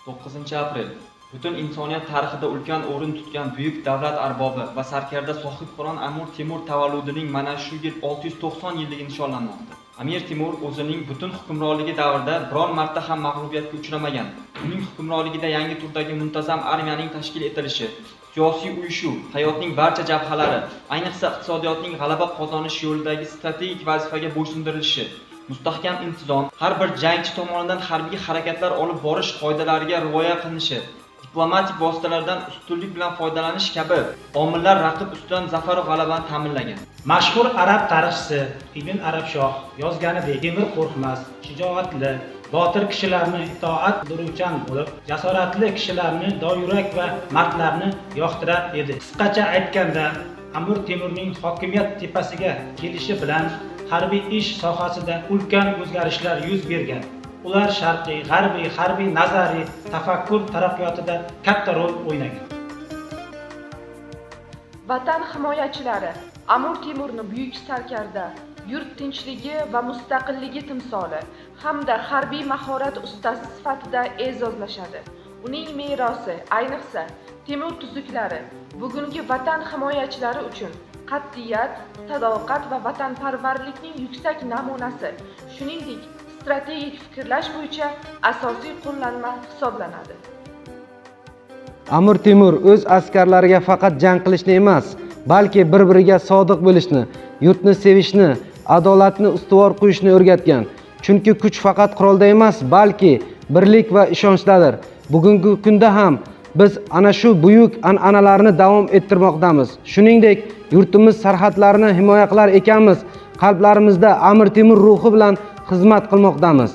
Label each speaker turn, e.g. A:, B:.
A: 9 aprel butun insoniyat tarixida ulkan o'rin tutgan buyuk davlat arbobi va sarkarda sohibqiron Amir Temur tavalludining mana shu yil 690 yilligi nishonlanmoqda. Amir Temur o'zining butun hukmronligi davrida biron marta ham mag'lubiyatga uchramagan. Uning hukmronligida yangi turdagi muntazam armiyaning tashkil etilishi, siyosiy uyushuv, hayotning barcha jabhalari, ayniqsa iqtisodiyotning g'alaba qozonish yo'lidagi strategik vazifaga bo'ysundirilishi, mustahkam intizom, har bir jangchi tomonidan harbiy harakatlar olib borish qoidalariga rioya qilinishi, diplomatik vositalardan ustunlik bilan foydalanish kabi omillar raqib ustidan zafar va g'alabani ta'minlagan.
B: Mashhur arab tarixchisi Ibn Arabshoh yozganidek, Temur qo'rqmas, shijoatli, botir kishilarni itoat qiluvchan bo'lib, jasoratli kishilarni doyurak va mardlarni yoqtirar edi. Qisqacha aytganda, Amir Temurning hokimiyat tepasiga kelishi bilan harbiy ish sohasida ulkan o'zgarishlar yuz bergan. Ular sharqiy, g'arbiy, harbiy nazariy tafakkur taraqqiyotida katta rol o'ynagan.
C: Vatan himoyachilari Amir Temurni buyuk sarkarda, yurt tinchligi va mustaqilligi timsoli hamda harbiy mahorat ustasi sifatida e'zozlashadi. Uning merosi, ayniqsa Temur tuzuklari bugungi vatan himoyachilari uchun qat'iyat, sadoqat va vatanparvarlikning yuksak namunasi, shuningdek strategik fikrlash bo'yicha asosiy qo'llanma hisoblanadi.
D: Amir Temur o'z askarlariga faqat jang qilishni emas, balki bir-biriga sodiq bo'lishni, yurtni sevishni, adolatni ustuvor qo'yishni o'rgatgan. Chunki kuch faqat qurolda emas, balki birlik va ishonchdadir. Bugungi kunda ham biz ana shu buyuk an'analarni davom ettirmoqdamiz. Shuningdek, yurtimiz sarhadlarini himoya qilar ekanmiz. Qalblarimizda Amir Temur ruhi bilan xizmat qilmoqdamiz.